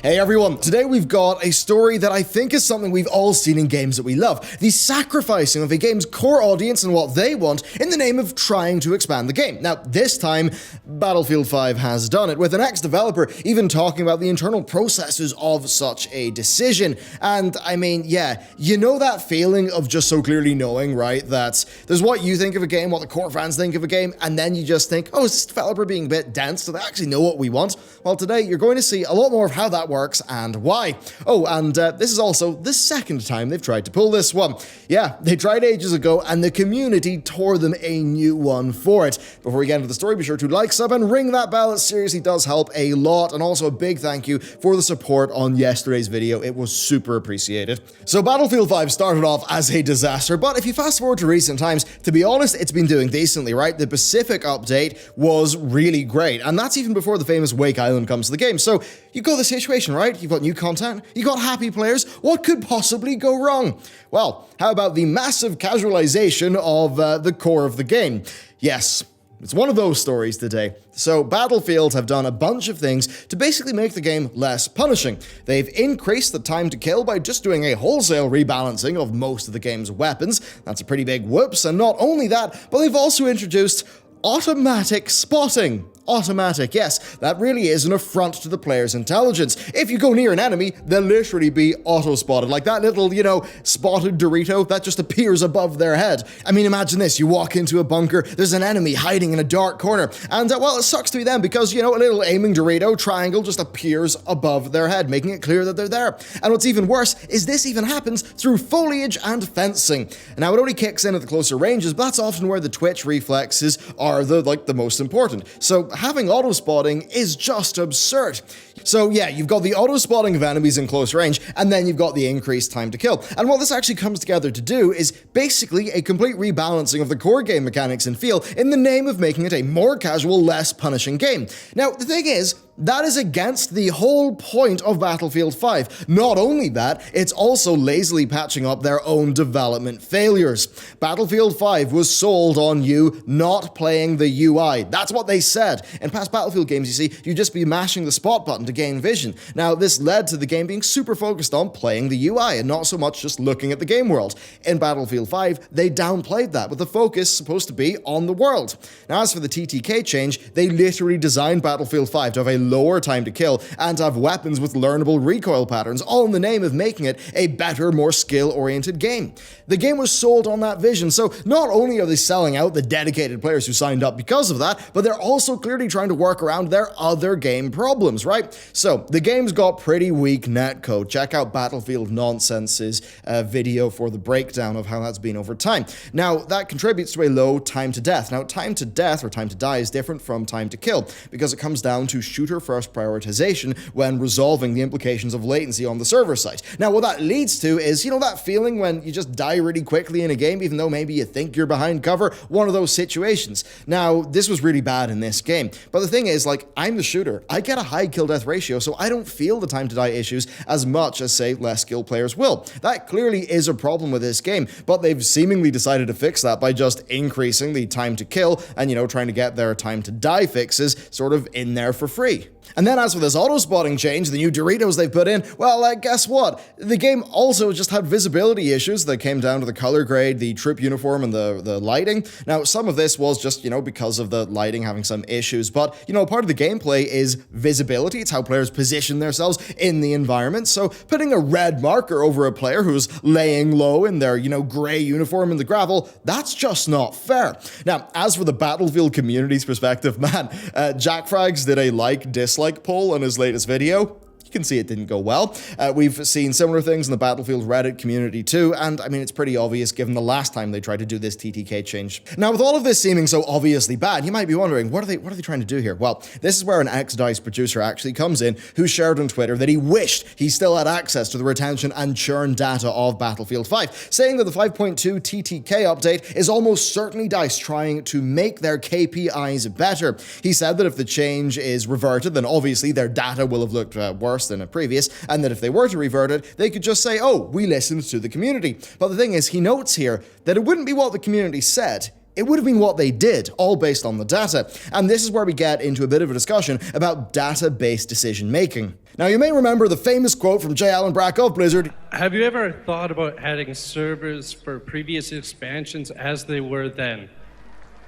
Hey everyone, today we've got a story that I think is something we've all seen in games that we love. The sacrificing of a game's core audience and what they want in the name of trying to expand the game. Now, this time, Battlefield 5 has done it, with an ex-developer even talking about the internal processes of such a decision. And I mean, yeah, you know that feeling of just so clearly knowing, right, that there's what you think of a game, what the core fans think of a game, and then you just think, oh, is this developer being a bit dense? Do they actually know what we want? Well, today you're going to see a lot more of how that works and why. Oh, and this is also the second time they've tried to pull this one. Yeah, they tried ages ago and the community tore them a new one for it. Before we get into the story, be sure to like, sub, and ring that bell. It seriously does help a lot. And also a big thank you for the support on yesterday's video. It was super appreciated. So Battlefield 5 started off as a disaster, but if you fast forward to recent times, to be honest, it's been doing decently, right? The Pacific update was really great, and that's even before the famous Wake Island comes to the game. So you've got the situation, right? You've got new content, you got happy players. What could possibly go wrong? Well, how about the massive casualization of the core of the game? Yes, it's one of those stories today. So Battlefield have done a bunch of things to basically make the game less punishing. They've increased the time to kill by just doing a wholesale rebalancing of most of the game's weapons. That's a pretty big whoops, and not only that, but they've also introduced automatic spotting. Automatic, yes, that really is an affront to the player's intelligence. If you go near an enemy, they'll literally be auto-spotted, like that little, spotted Dorito that just appears above their head. I mean, imagine this, you walk into a bunker, there's an enemy hiding in a dark corner, and well, it sucks to be them because, a little aiming Dorito triangle just appears above their head, making it clear that they're there. And what's even worse is this even happens through foliage and fencing. Now, it only kicks in at the closer ranges, but that's often where the twitch reflexes are the most important. So having auto-spotting is just absurd. So yeah, you've got the auto-spotting of enemies in close range, and then you've got the increased time to kill. And what this actually comes together to do is basically a complete rebalancing of the core game mechanics and feel in the name of making it a more casual, less punishing game. Now, the thing is, that is against the whole point of Battlefield 5. Not only that, it's also lazily patching up their own development failures. Battlefield 5 was sold on you not playing the UI. That's what they said. In past Battlefield games, you see, you'd just be mashing the spot button to gain vision. Now, this led to the game being super focused on playing the UI and not so much just looking at the game world. In Battlefield 5, they downplayed that, with the focus supposed to be on the world. Now, as for the TTK change, they literally designed Battlefield 5 to have a lower time to kill and have weapons with learnable recoil patterns, all in the name of making it a better, more skill-oriented game. The game was sold on that vision, so not only are they selling out the dedicated players who signed up because of that, but they're also clearly trying to work around their other game problems, right? So, the game's got pretty weak netcode. Check out Battlefield Nonsense's video for the breakdown of how that's been over time. Now, that contributes to a low time to death. Now, time to death, or time to die, is different from time to kill, because it comes down to shooter-first prioritization when resolving the implications of latency on the server side. Now, what that leads to is, that feeling when you just die really quickly in a game, even though maybe you think you're behind cover, one of those situations. Now, this was really bad in this game, but the thing is, I'm the shooter. I get a high kill-death ratio, so I don't feel the time to die issues as much as, say, less skilled players will. That clearly is a problem with this game, but they've seemingly decided to fix that by just increasing the time to kill and, trying to get their time to die fixes sort of in there for free. And then as for this auto-spotting change, the new Doritos they've put in, well, guess what? The game also just had visibility issues that came down to the color grade, the troop uniform, and the lighting. Now, some of this was just, because of the lighting having some issues, but, part of the gameplay is visibility. It's how players position themselves in the environment. So putting a red marker over a player who's laying low in their, gray uniform in the gravel, that's just not fair. Now, as for the Battlefield community's perspective, man, Jack Frags did a dislike poll on his latest video. You can see it didn't go well. We've seen similar things in the Battlefield Reddit community too, and I mean, it's pretty obvious given the last time they tried to do this TTK change. Now, with all of this seeming so obviously bad, you might be wondering, what are they trying to do here? Well, this is where an ex-DICE producer actually comes in, who shared on Twitter that he wished he still had access to the retention and churn data of Battlefield 5, saying that the 5.2 TTK update is almost certainly DICE trying to make their KPIs better. He said that if the change is reverted, then obviously their data will have looked worse than a previous, and that if they were to revert it, they could just say, oh, we listened to the community. But the thing is, he notes here that it wouldn't be what the community said, it would have been what they did, all based on the data. And this is where we get into a bit of a discussion about data-based decision making. Now, you may remember the famous quote from J. Allen Brack of Blizzard. Have you ever thought about adding servers for previous expansions as they were then?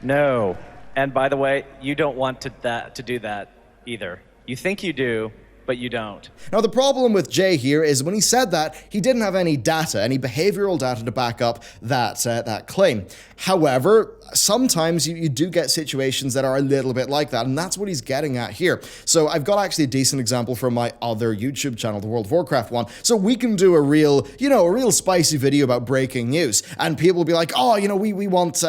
No. And by the way, you don't want to do that either. You think you do, but you don't. Now, the problem with Jay here is when he said that, he didn't have any data, any behavioral data to back up that claim. However, sometimes you do get situations that are a little bit like that, and that's what he's getting at here. So I've got actually a decent example from my other YouTube channel, the World of Warcraft one. So we can do a real spicy video about breaking news, and people will be like, oh, we want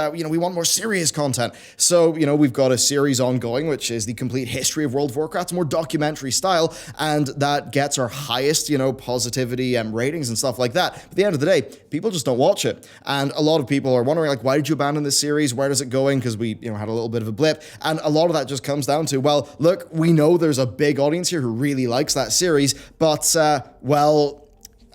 more serious content. So, we've got a series ongoing, which is the complete history of World of Warcraft, more documentary style, and that gets our highest, positivity and ratings and stuff like that. But at the end of the day, people just don't watch it. And a lot of people are wondering, like, why did you abandon this series? Where does it going? Because we, had a little bit of a blip. And a lot of that just comes down to, well, look, we know there's a big audience here who really likes that series, but, a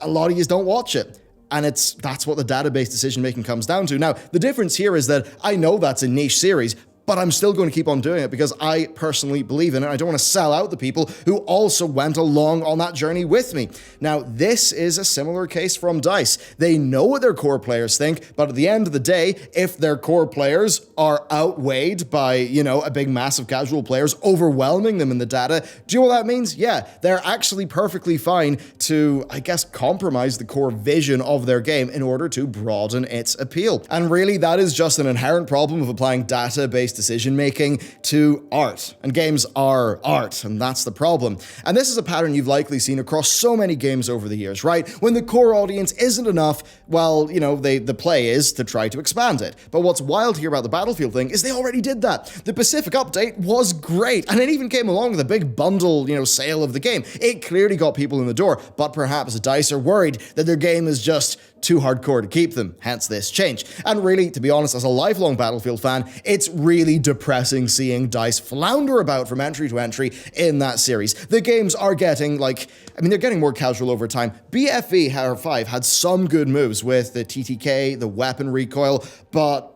lot of you don't watch it. And that's what the database decision making comes down to. Now, the difference here is that I know that's a niche series, but I'm still going to keep on doing it because I personally believe in it. I don't want to sell out the people who also went along on that journey with me. Now, this is a similar case from DICE. They know what their core players think, but at the end of the day, if their core players are outweighed by, a big mass of casual players overwhelming them in the data, do you know what that means? Yeah, they're actually perfectly fine to, compromise the core vision of their game in order to broaden its appeal. And really, that is just an inherent problem of applying data-based decision-making to art. And games are art, and that's the problem. And this is a pattern you've likely seen across so many games over the years, right? When the core audience isn't enough, well, the play is to try to expand it. But what's wild here about the Battlefield thing is they already did that. The Pacific update was great, and it even came along with a big bundle, sale of the game. It clearly got people in the door, but perhaps DICE are worried that their game is just too hardcore to keep them, hence this change. And really, to be honest, as a lifelong Battlefield fan, it's really depressing seeing DICE flounder about from entry to entry in that series. The games are getting, they're getting more casual over time. BFE 5 had some good moves with the TTK, the weapon recoil, but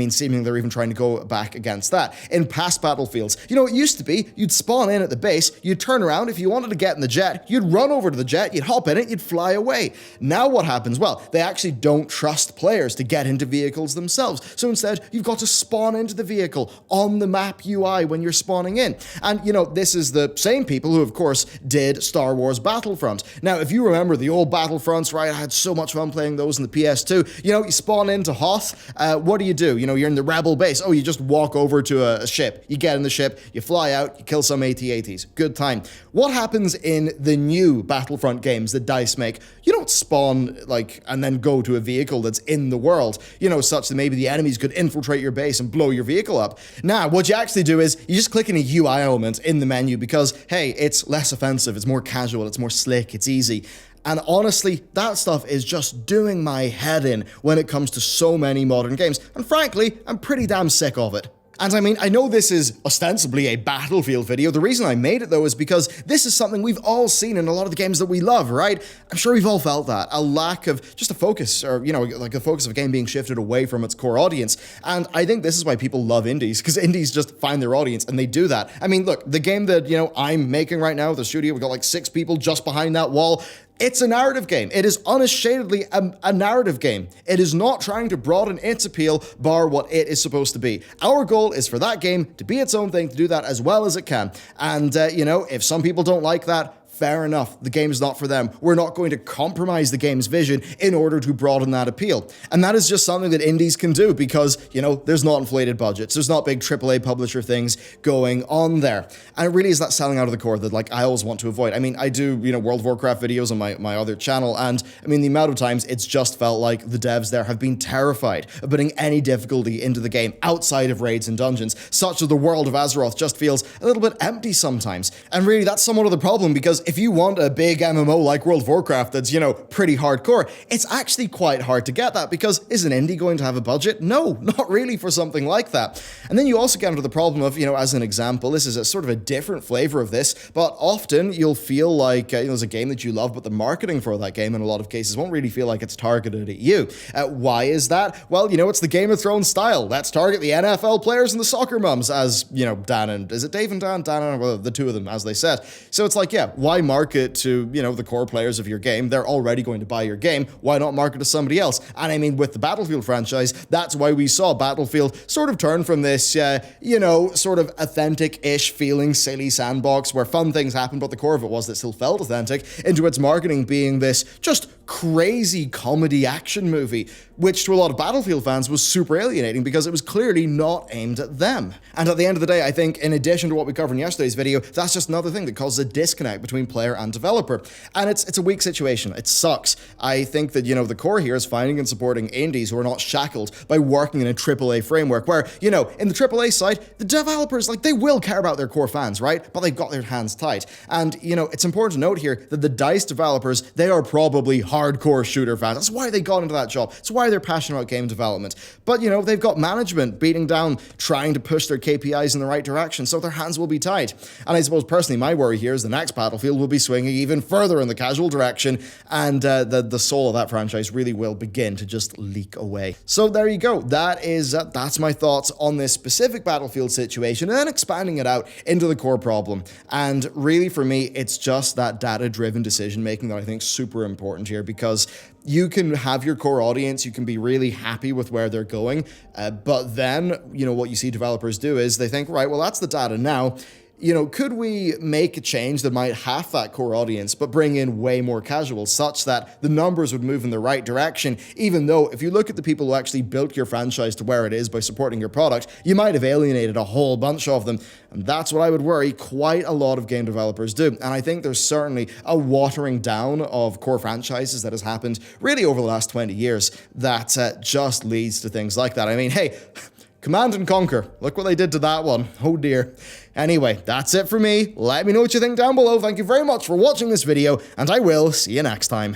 seemingly they're even trying to go back against that. In past Battlefields, it used to be you'd spawn in at the base, you'd turn around, if you wanted to get in the jet, you'd run over to the jet, you'd hop in it, you'd fly away. Now what happens? Well, they actually don't trust players to get into vehicles themselves. So instead, you've got to spawn into the vehicle on the map UI when you're spawning in. And, this is the same people who, of course, did Star Wars Battlefront. Now, if you remember the old Battlefronts, right, I had so much fun playing those in the PS2. You spawn into Hoth, what do? You're in the rebel base. Oh, you just walk over to a ship. You get in the ship, you fly out, you kill some AT-ATs. Good time. What happens in the new Battlefront games that DICE make? You don't spawn, and then go to a vehicle that's in the world, such that maybe the enemies could infiltrate your base and blow your vehicle up. Now, what you actually do is you just click in a UI element in the menu because, hey, it's less offensive, it's more casual, it's more slick, it's easy. And honestly, that stuff is just doing my head in when it comes to so many modern games. And frankly, I'm pretty damn sick of it. And I know this is ostensibly a Battlefield video. The reason I made it, though, is because this is something we've all seen in a lot of the games that we love, right? I'm sure we've all felt that. A lack of just a focus, or, the focus of a game being shifted away from its core audience. And I think this is why people love indies, because indies just find their audience, and they do that. Look, the game that, I'm making right now, the studio, we've got 6 people just behind that wall. It's a narrative game. It is unashamedly a narrative game. It is not trying to broaden its appeal, bar what it is supposed to be. Our goal is for that game to be its own thing, to do that as well as it can. And, if some people don't like that, fair enough, the game is not for them. We're not going to compromise the game's vision in order to broaden that appeal. And that is just something that indies can do because, there's not inflated budgets. There's not big AAA publisher things going on there. And it really is that selling out of the core that, I always want to avoid. I do, World of Warcraft videos on my other channel, and, the amount of times it's just felt like the devs there have been terrified of putting any difficulty into the game outside of raids and dungeons, such that the world of Azeroth just feels a little bit empty sometimes. And really, that's somewhat of the problem, because if you want a big MMO like World of Warcraft that's, pretty hardcore, it's actually quite hard to get that, because is an indie going to have a budget? No, not really for something like that. And then you also get into the problem of, as an example, this is a sort of a different flavor of this, but often you'll feel like there's a game that you love, but the marketing for that game in a lot of cases won't really feel like it's targeted at you. Why is that? Well, it's the Game of Thrones style. Let's target the NFL players and the soccer mums, as, Dan and, is it Dave and Dan? Dan and, well, the two of them, as they said. So it's like, why market to, the core players of your game? They're already going to buy your game. Why not market to somebody else? And I mean, with the Battlefield franchise, that's why we saw Battlefield sort of turn from this, sort of authentic-ish feeling silly sandbox where fun things happen, but the core of it was that it still felt authentic, into its marketing being this just crazy comedy action movie, which to a lot of Battlefield fans was super alienating because it was clearly not aimed at them. And at the end of the day, I think in addition to what we covered in yesterday's video, that's just another thing that causes a disconnect between player and developer. And it's a weak situation. It sucks. I think that, the core here is finding and supporting indies who are not shackled by working in a AAA framework where, in the AAA side, the developers, they will care about their core fans, right? But they've got their hands tied. And, it's important to note here that the DICE developers, they are probably hardcore shooter fans. That's why they got into that job. It's why they're passionate about game development. But, they've got management beating down, trying to push their KPIs in the right direction, so their hands will be tied. And I suppose, personally, my worry here is the next Battlefield will be swinging even further in the casual direction, and the soul of that franchise really will begin to just leak away. So there you go. That's my thoughts on this specific Battlefield situation, and then expanding it out into the core problem. And really, for me, it's just that data-driven decision-making that I think is super important here, because you can have your core audience, you can be really happy with where they're going, but then, what you see developers do is they think, right, well, that's the data now. Could we make a change that might half that core audience, but bring in way more casuals, such that the numbers would move in the right direction, even though if you look at the people who actually built your franchise to where it is by supporting your product, you might have alienated a whole bunch of them. And that's what I would worry quite a lot of game developers do. And I think there's certainly a watering down of core franchises that has happened really over the last 20 years that just leads to things like that. I mean, hey, Command and Conquer. Look what they did to that one. Oh dear. Anyway, that's it for me. Let me know what you think down below. Thank you very much for watching this video, and I will see you next time.